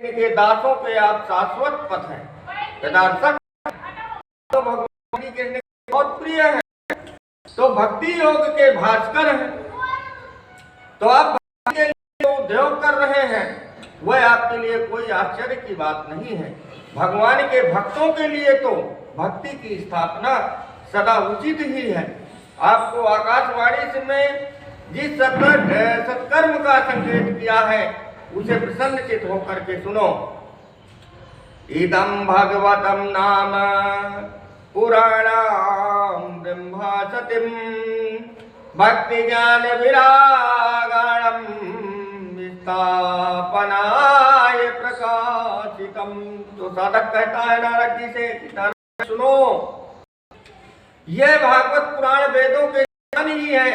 के दासों के आप शाश्वत पथ हैं। यदार्थक तो भगवान की किरणें बहुत प्रिय है, तो भक्ति योग के भास्कर हैं। तो आप भक्ति के लिए उद्योग कर रहे हैं, वह आपके लिए कोई आश्चर्य की बात नहीं है। भगवान के भक्तों के लिए तो भक्ति की स्थापना सदा उचित ही है। आपको आकाशवाणी से में जिस सत्कर्म का संकेत किया है उसे प्रसन्नचित होकर के सुनो। इदं भगवतं नाम पुराणां ब्रह्मसतिं भक्ति ज्ञान विरागाणं स्थापनाय प्रकाशितम। तो साधक कहता है नारद जी से, नारद सुनो, यह भागवत पुराण वेदों के ज्ञान ही है।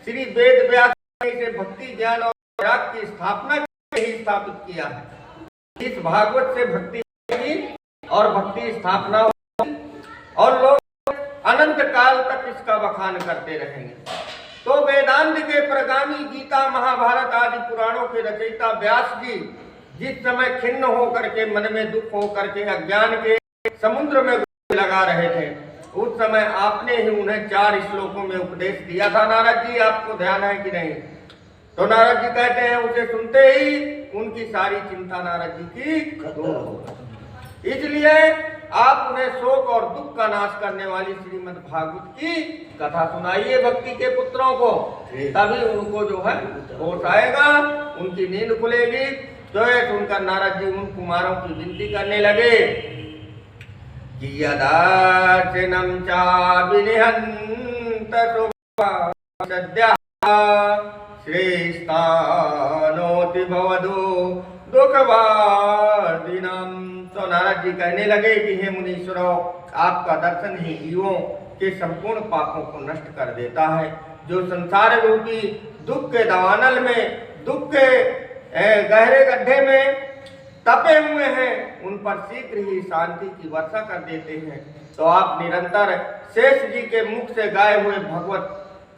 श्री वेद व्यास ने इसे भक्ति ज्ञान और वैराग की स्थापना के ही स्थापित किया है। इस भागवत से भक्ति और भक्ति स्थापना होगी और लोग अनंत काल तक इसका बखान करते रहेंगे। तो वेदांत के प्रगामी, गीता महाभारत आदि पुराणों के रचयिता व्यास जी जिस समय खिन्न होकर के, मन में दुख होकर के अज्ञान के समुद्र में लगा रहे थे, उस समय आपने ही उन्हें 4 श्लोकों में उपदेश दिया था। नारद जी, आपको ध्यान है कि नहीं? तो नारद जी कहते हैं उसे सुनते ही उनकी सारी चिंता नारद जी की दूर हो गई। इसलिए आप उन्हें शोक और दुख का नाश करने वाली श्रीमद् भागवत की कथा सुनाइए भक्ति के पुत्रों को, तभी उनको जो है होश आएगा, उनकी नींद खुलेगी। तो ये सुनकर नारद जी उन कुमारों की विनती करने लगे कि यदाचिनं चाभिनिहन्त सद्यः श्रेष्ठानोति भवदो दुःखवादिनां। तो नारद जी कहने लगे कि हे मुनीश्वरों, आपका दर्शन ही जीवों के संपूर्ण पापों को नष्ट कर देता है। जो संसार रूपी दुख के दावानल में, दुख के गहरे गड्ढे में तपे हुए हैं, उन पर शीघ्र ही शांति की वर्षा कर देते हैं। तो आप निरंतर शेष जी के मुख से गाए हुए भगवत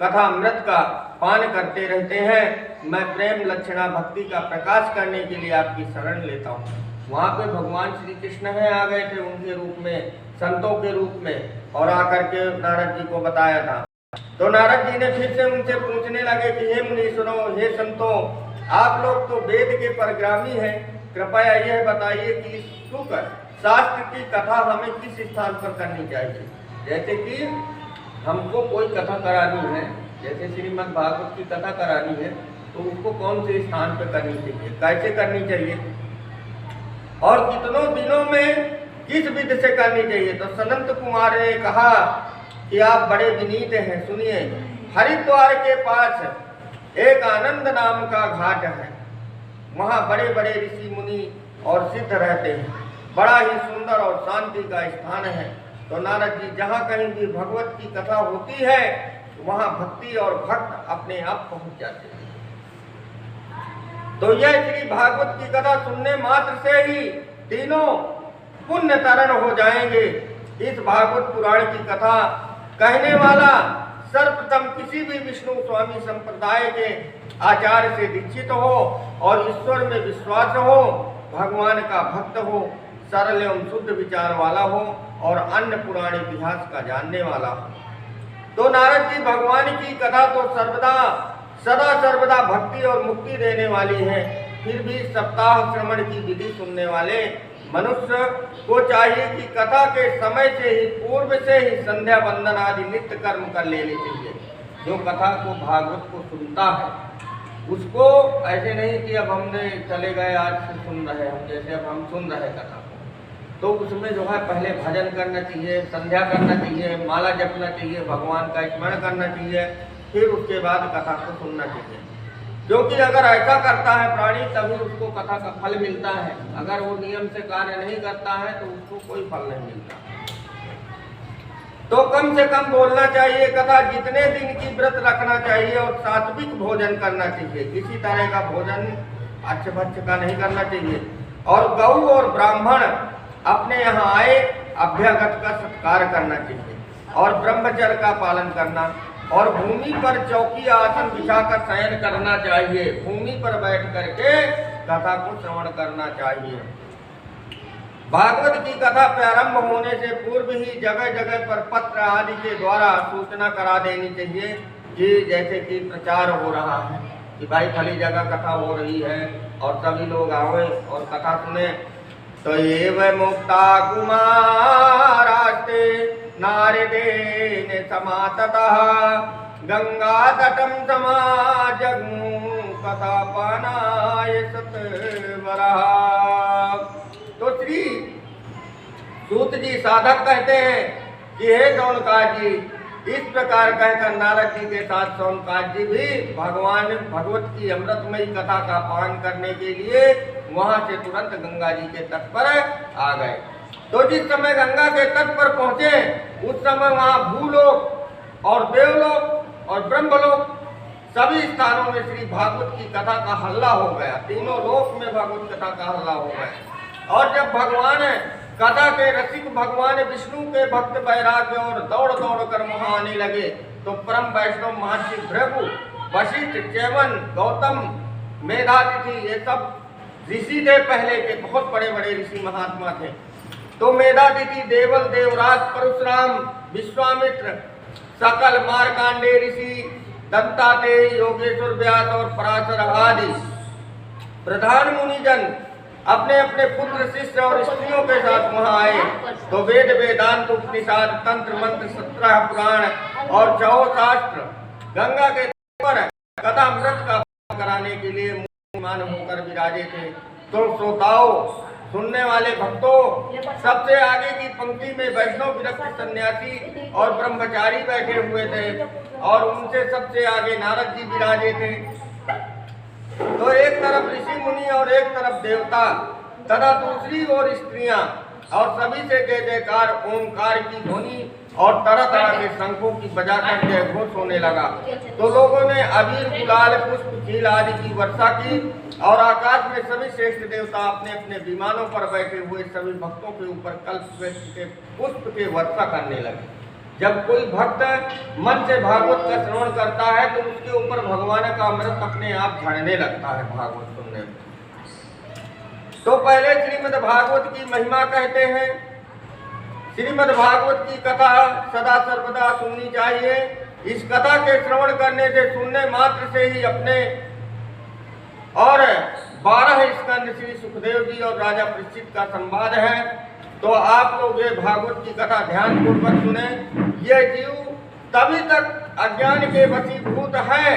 कथा अमृत का पान करते रहते हैं। मैं प्रेम लक्षणा भक्ति का प्रकाश करने के लिए आपकी शरण लेता हूँ। वहाँ पे भगवान श्री कृष्ण है, आ गए थे उनके रूप में, संतों के रूप में, और आकर के नारद जी को बताया था। तो नारद जी ने फिर से उनसे पूछने लगे कि हे मुनीश्वरों, हे संतों, आप लोग तो वेद के परग्रामी हैं, कृपया यह बताइए कि सुख शास्त्र की कथा हमें किस स्थान पर करनी चाहिए। जैसे कि हमको कोई कथा करानी है, जैसे श्रीमद् भागवत की कथा करानी है, तो उसको कौन से स्थान पर करनी चाहिए, कैसे करनी चाहिए और कितनों दिनों में किस विधि से करनी चाहिए। तो सनंत कुमार ने कहा कि आप बड़े विनीत हैं, सुनिए। हरिद्वार के पास एक आनंद नाम का घाट है, वहाँ बड़े बड़े ऋषि मुनि और सिद्ध रहते हैं, बड़ा ही सुंदर और शांति का स्थान है। तो नारद जी, जहाँ कहीं भी भगवत की कथा होती है वहाँ भक्ति और भक्त अपने आप पहुँच जाते हैं। तो यह श्री भागवत की कथा सुनने मात्र से ही तीनों पुण्य तरण हो जाएंगे। इस भागवत पुराण की कथा कहने वाला सर्वप्रथम किसी भी विष्णु स्वामी संप्रदाय के आचार्य से दीक्षित हो और ईश्वर में विश्वास हो, भगवान का भक्त हो, सरल एवं शुद्ध विचार वाला हो और अन्य पुराण इतिहास का जानने वाला हो। तो नारद जी, भगवान की कथा तो सदा सर्वदा भक्ति और मुक्ति देने वाली है। फिर भी सप्ताह श्रवण की विधि सुनने वाले मनुष्य को चाहिए कि कथा के समय से ही, पूर्व से ही संध्या वंदन आदि नित्य कर्म कर लेने चाहिए। जो कथा को, भागवत को सुनता है, उसको ऐसे नहीं कि अब हमने चले गए, आज से सुन रहे हम, जैसे अब हम सुन रहे कथा को, तो उसमें जो है पहले भजन करना चाहिए, संध्या करना चाहिए, माला जपना चाहिए, भगवान का स्मरण करना चाहिए, फिर उसके बाद कथा को सुनना चाहिए। क्योंकि अगर ऐसा करता है प्राणी, तभी उसको कथा का फल मिलता है। अगर वो नियम से कार्य नहीं करता है तो उसको कोई फल नहीं मिलता। तो कम से कम बोलना चाहिए कथा, जितने दिन की व्रत रखना चाहिए और सात्विक भोजन करना चाहिए। किसी तरह का भोजन अच्छे बच्चे का नहीं करना चाहिए। और गौ और ब्राह्मण अपने यहाँ आए, अभ्यागत का सत्कार करना चाहिए और ब्रह्मचर्य का पालन करना, और भूमि पर चौकी आसन बिछाकर शयन करना चाहिए। भूमि पर बैठ करके कथा को श्रवण करना चाहिए। भागवत की कथा प्रारंभ होने से पूर्व ही जगह जगह पर पत्र आदि के द्वारा सूचना करा देनी चाहिए कि जैसे कि प्रचार हो रहा है कि भाई फली जगह कथा हो रही है और सभी लोग आवे और कथा सुने। तो एवं मुक्ता कुमारास्ते नारदेन समाततः गंगा तटम समाजगु कथा पानाय सतवरः। तो श्री सूत जी साधक कहते हैं कि हे शौनकाद जी, इस प्रकार कहकर नारद जी के साथ शौनकाद जी भी भगवान भगवत की अमृतमयी कथा का पान करने के लिए वहां से तुरंत गंगा जी के तट पर आ गए। तो जिस समय गंगा के तट पर पहुंचे उस समय वहां भूलोक और देवलोक और ब्रह्मलोक सभी स्थानों में श्री भागवत की कथा का हल्ला हो गया। तीनों लोक में भागवत कथा का हल्ला हो गया। और जब भगवान कथा के रसिक भगवान विष्णु के भक्त वैराग्य और दौड़ दौड़ कर वहां आने लगे तो परम वैष्णव महर्षि भृगु, वशिष्ठ, च्यवन, गौतम, मेधातिथि ये सब ऋषि थे, पहले के बहुत बड़े बड़े ऋषि महात्मा थे। तो मेधातिथि, देवल, देवराज, परशुराम, विश्वामित्र, सकल मार्कांडे ऋषि, दत्तात्रेय, योगेश्वर व्यास और पराशर आदि प्रधान मुनिजन अपने अपने पुत्र, शिष्य और स्त्रियों के साथ वहां आए। तो वेद, वेदांत, उपनिषद, तंत्र, मंत्र, 17 पुराण और 4 शास्त्र गंगा के पर कथा अमृत का कराने के लिए मूर्तिमान होकर विराजे थे। तो श्रोताओं, सुनने वाले भक्तों, सबसे आगे की पंक्ति में वैष्णव विरक्त सन्यासी और ब्रह्मचारी बैठे हुए थे और उनसे सबसे आगे नारद जी विराजे थे। तो एक तरफ ऋषि मुनि और एक तरफ देवता तथा दूसरी ओर स्त्रियां और सभी से जय जयकार, ओंकार की ध्वनि और तरह तरह के शंखों की बजाकर जय घोष होने लगा। तो लोगों ने अबीर, गुलाल, पुष्प, खील आदि की वर्षा की और आकाश में सभी श्रेष्ठ देवता अपने अपने विमानों पर बैठे हुए सभी भक्तों के ऊपर कल्पवृक्ष के पुष्प के वर्षा करने लगे। जब कोई भक्त मन से भागवत का श्रवण करता है तो उसके ऊपर भगवान का अमृत अपने आप झड़ने लगता है भागवत सुनने में। तो पहले श्रीमद् भागवत की महिमा कहते हैं। श्रीमद् भागवत की कथा सदा सर्वदा सुननी चाहिए। इस कथा के श्रवण करने से, सुनने मात्र से ही अपने और 12 स्कंद श्री सुखदेव जी और राजा परीक्षित का संवाद है। तो आप लोग ये भागवत की कथा ध्यान पूर्वक सुने। ये जीव तभी तक अज्ञान के वशीभूत है,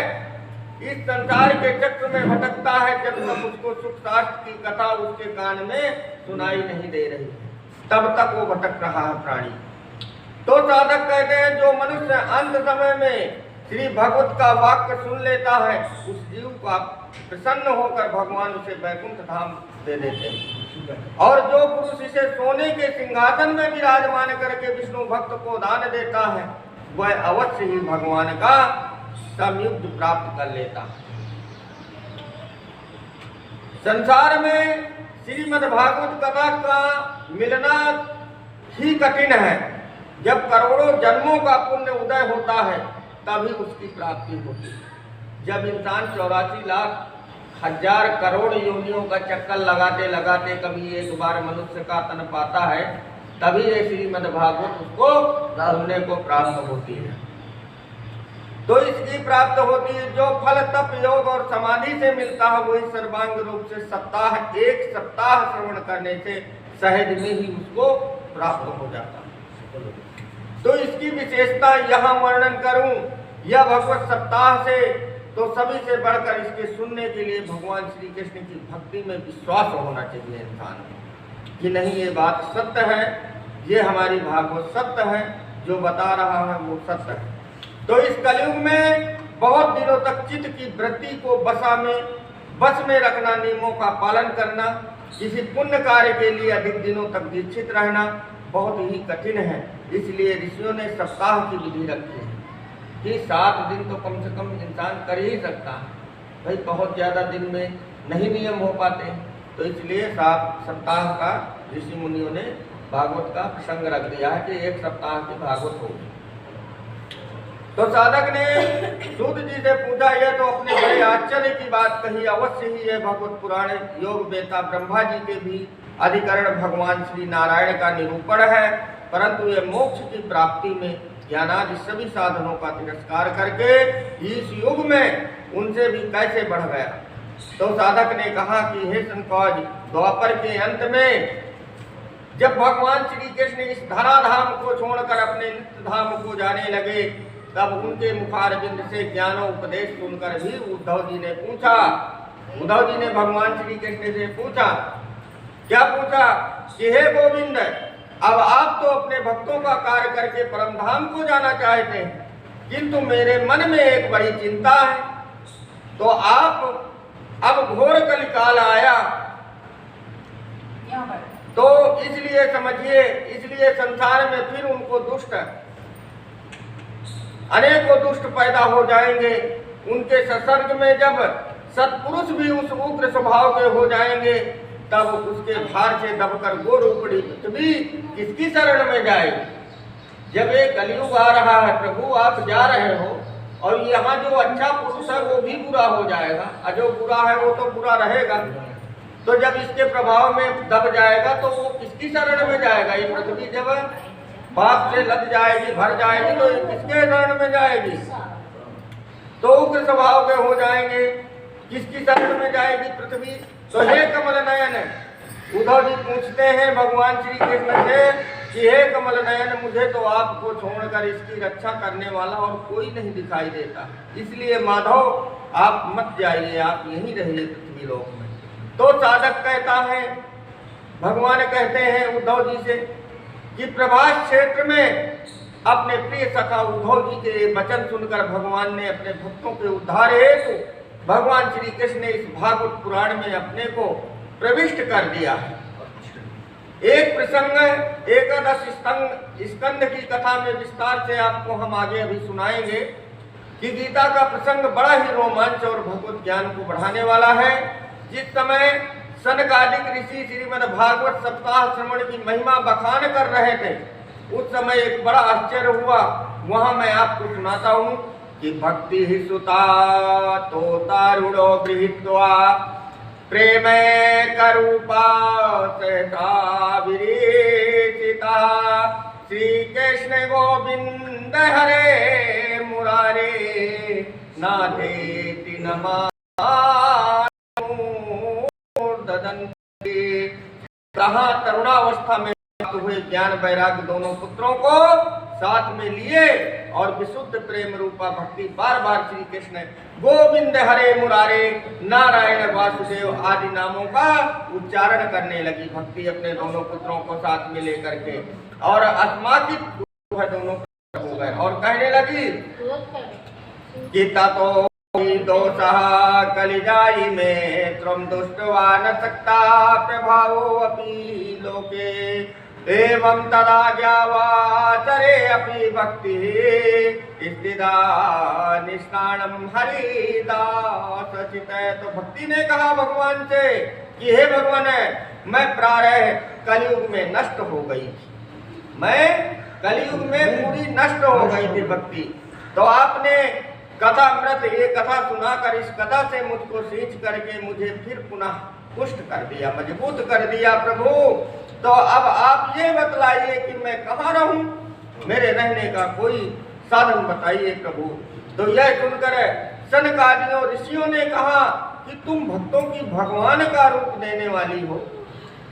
इस संसार के चक्र में भटकता है जब तक उसको सुख शास्त्र की कथा उसके कान में सुनाई नहीं दे रही, तब तक वो भटक रहा है प्राणी। तो साधक कहते हैं जो मनुष्य अंत समय में श्री भगवत का वाक्य सुन लेता है उस जीव का प्रसन्न होकर भगवान उसे वैकुंठ धाम दे देते हैं। और जो पुरुष इसे सोने के सिंहासन में विराजमान करके विष्णु भक्त को दान देता है वह अवश्य ही भगवान का संयुक्त प्राप्त कर लेता है। संसार में श्रीमद् भागवत कथा का मिलना ही कठिन है। जब करोड़ों जन्मों का पुण्य उदय होता है तभी उसकी प्राप्ति होती है। जब इंसान 84 लाख हजार करोड़ योनियों का चक्कर लगाते लगाते कभी एक बार मनुष्य का तन पाता है तभी ये श्रीमद् भागवत उसको सुनने को प्राप्त होती है। तो इसकी प्राप्त होती है जो फल तप, योग और समाधि से मिलता है वही सर्वांग रूप से एक सप्ताह श्रवण करने से सहज में ही उसको प्राप्त हो जाता है। तो इसकी विशेषता यहाँ वर्णन करूं, यह भगवत सप्ताह से तो सभी से बढ़कर इसके सुनने के लिए भगवान श्री कृष्ण की भक्ति में विश्वास होना चाहिए इंसान कि नहीं ये बात सत्य है, ये हमारी भागवत सत्य है, जो बता रहा है वो सत्य है। तो इस कलयुग में बहुत दिनों तक चित्त की वृत्ति को बस में रखना, नियमों का पालन करना, किसी पुण्य कार्य के लिए अधिक दिनों तक दीक्षित रहना बहुत ही कठिन है। इसलिए ऋषियों ने सप्ताह की विधि रखी है कि 7 दिन तो कम से कम इंसान कर ही सकता है। भाई बहुत ज़्यादा दिन में नहीं नियम हो पाते, तो इसलिए 7 सप्ताह का ऋषि मुनियों ने भागवत का प्रसंग रख दिया है कि 1 सप्ताह की भागवत होगी। तो साधक ने सूत जी से पूछा, यह तो अपने बड़े आश्चर्य की बात कही, अवश्य ही यह भगवत पुराण योग वेता ब्रह्मा जी के भी अधिकरण भगवान श्री नारायण का निरूपण है, परंतु यह मोक्ष की प्राप्ति में ज्ञानादि सभी साधनों का तिरस्कार करके इस युग में उनसे भी कैसे बढ़ गया। तो साधक ने कहा कि हे संतोष, द्वापर के अंत में जब भगवान श्री कृष्ण इस धराधाम को छोड़कर अपने नित्य धाम को जाने लगे, तब उनके मुखारविंद से ज्ञानोपदेश सुनकर भी उद्धव जी ने पूछा, उद्धव जी ने भगवान श्री कृष्ण से पूछा, क्या पूछा कि हे गोविंद, अब आप तो अपने भक्तों का कार्य करके परम धाम को जाना चाहते हैं, किंतु मेरे मन में एक बड़ी चिंता है। तो आप अब घोर कलिकाल आया, तो इसलिए समझिए, इसलिए संसार में फिर उनको दुष्ट अनेकों दुष्ट पैदा हो जाएंगे। उनके संसर्ग में जब सत्पुरुष भी उस उग्र स्वभाव के हो जाएंगे, तब उसके भार से दबकर गोरूपड़ी पृथ्वी किसकी शरण में जाएगी। जब एक कलयुग आ रहा है, प्रभु आप जा रहे हो और यहाँ जो अच्छा पुरुष है वो भी बुरा हो जाएगा, और जो बुरा है वो तो बुरा रहेगा। तो जब इसके प्रभाव में दब जाएगा तो वो किसकी शरण में जाएगा। ये पृथ्वी जब पाप से लद जाएगी, भर जाएगी, तो किसके शरण में जाएगी। तो उग्र स्वभाव के हो जाएंगे, किसकी शरण में जाएगी पृथ्वी। तो हे कमल नयन, उद्धव जी पूछते हैं भगवान श्री कृष्ण से कि हे कमल नयन, मुझे तो आपको छोड़कर इसकी रक्षा करने वाला और कोई नहीं दिखाई देता, इसलिए माधव आप मत जाइए, आप यहीं रहिए पृथ्वी लोक में। तो साधक कहता है, भगवान कहते हैं उद्धव जी से कि प्रभास क्षेत्र में अपने प्रिय सखा उद्धव जी के वचन सुनकर भगवान ने अपने भक्तों के उद्धार हेतु भगवान श्री कृष्ण ने इस भागवत पुराण में अपने को प्रविष्ट कर दिया है। एक प्रसंग एकादश स्कंद की कथा में विस्तार से आपको हम आगे अभी सुनाएंगे कि गीता का प्रसंग बड़ा ही रोमांच और भगवत ज्ञान को बढ़ाने वाला है। जिस समय सनकादिक ऋषि श्रीमद् भागवत सप्ताह श्रवण की महिमा बखान कर रहे थे, उस समय एक बड़ा आश्चर्य हुआ। वहां मैं आपको सुनाता हूँ कि भक्ति ही सुता तो तारुणो गृहीत्वा प्रेम करूपा सहसा विरेचिता श्री कृष्ण गोविंद हरे मुरारे नाथेति नमा कहा तरुणावस्था में हुए ज्ञान वैराग्य दोनों पुत्रों को साथ में लिए और विशुद्ध प्रेम रूपा भक्ति बार बार श्री कृष्ण गोविंद हरे मुरारे नारायण वासुदेव आदि नामों का उच्चारण करने लगी। भक्ति अपने दोनों पुत्रों को साथ में लेकर के और अस्माकित दोनों हो गए और कहने लगी गीता तो दोषः कलिजाई में त्वं दुष्टवा न सकता प्रभावो अपि लोके एवं तदा ज्ञावाचरे अपि भक्ति स्थिता निष्णाणम हरिदास चितय। तो भक्ति ने कहा भगवान से कि हे भगवान, मैं प्रारः कलयुग में नष्ट हो गई थी, मैं कलयुग में पूरी नष्ट हो गई थी भक्ति। तो आपने कथा अमृत ये कथा सुनाकर इस कथा से मुझको सींच करके मुझे फिर पुनः पुष्ट कर दिया, मजबूत कर दिया प्रभु। तो अब आप ये बतलाइए कि मैं कहाँ रहूं, मेरे रहने का कोई साधन बताइए प्रभु। तो यह सुनकर सनकादियों ऋषियों ने कहा कि तुम भक्तों की भगवान का रूप देने वाली हो,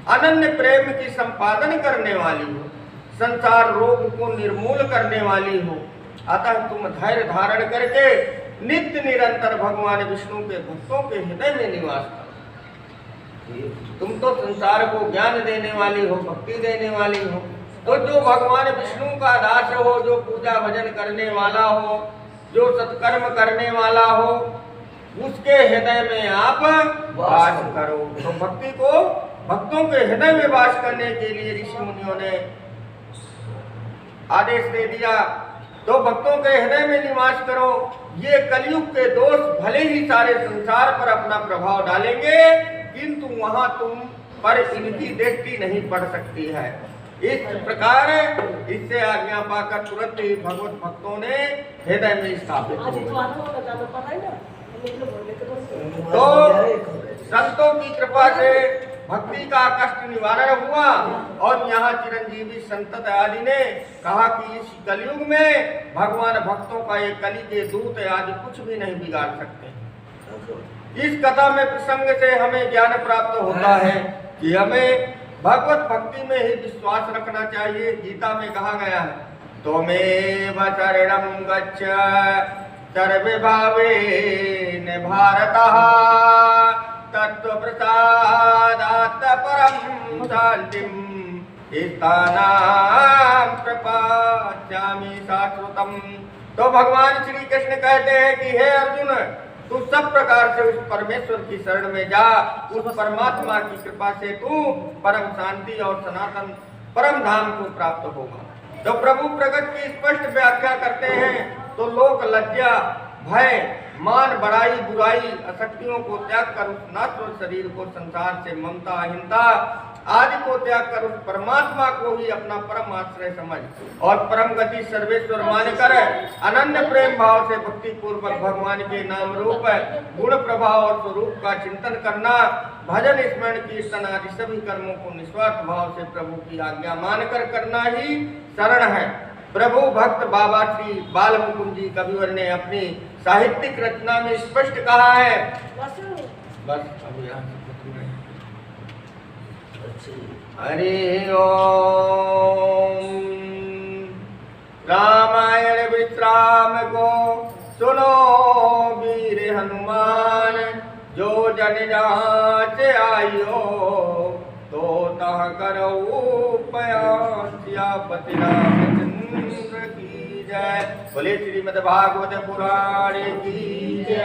अनन्य प्रेम की संपादन करने वाली हो, संसार रोग को निर्मूल करने वाली हो, अतः तुम धैर्य धारण करके नित्य निरंतर भगवान विष्णु के भक्तों के हृदय में निवास करो। तुम तो संसार को ज्ञान देने वाली हो, भक्ति देने वाली हो, तो जो भगवान विष्णु का दास हो, जो पूजा भजन करने वाला हो, जो सत्कर्म करने वाला हो, उसके हृदय में आप वास करो। तो भक्ति को भक्तों के हृदय में वास करने के लिए ऋषि मुनियों ने आदेश दे दिया। तो भक्तों के हृदय में निवास करो। ये कलयुग के दोष भले ही सारे संसार पर अपना प्रभाव डालेंगे, किंतु वहां तुम पर इनकी दृष्टि नहीं पड़ सकती है। इस प्रकार इससे आज्ञा पाकर तुरंत ही भगवत भक्तों ने हृदय में स्थापित हो गए। तो संतों की कृपा से भक्ति का कष्ट निवारण हुआ और यहाँ चिरंजीवी संत आदि ने कहा कि इस कलयुग में भगवान भक्तों का ये कली के दूत आदि कुछ भी नहीं बिगाड़ सकते। इस कथा में प्रसंग से हमें ज्ञान प्राप्त होता है कि हमें भगवत भक्ति में ही विश्वास रखना चाहिए। गीता में कहा गया है, त्वमेव शरणं गच्छ सर्वे भावेन भारतः तत्व प्रसादात् परम शांतिं स्थानं प्रपश्यामि शाश्वतम्। तो भगवान श्री कृष्ण कहते हैं कि हे अर्जुन, तू सब प्रकार से उस परमेश्वर की शरण में जा, उस परमात्मा की कृपा से तू परम शांति और सनातन परम धाम को प्राप्त होगा। जब प्रभु प्रगट की स्पष्ट व्याख्या करते हैं तो लोग लज्जा, भय, मान, बड़ाई, बुराई, अशक्तियों को त्याग कर उस नश्वर शरीर को, संसार से ममता, अहिंसा आदि को त्याग कर उस परमात्मा को ही अपना परम आश्रय समझ और परम गति सर्वेश्वर मानकर अनन्य प्रेम भाव से भक्ति पूर्वक भगवान के नाम रूप, गुण, प्रभाव और स्वरूप का चिंतन करना, भजन, स्मरण, कीर्तन आदि सभी कर्मों को निस्वार्थ भाव से प्रभु की आज्ञा मानकर करना ही शरण है। प्रभु भक्त बाबा श्री बाल मुकुंद जी कविवर ने अपनी साहित्यिक रचना में स्पष्ट कहा है। बस अब यहाँ से हरि ओम। रामायण विश्राम को सुनो वीर हनुमान, जो जन जहाँ से आयो तो तह करो पयास, सियापति रामचंद्र की जय। बोले श्रीमद् भागवत पुराण की जय।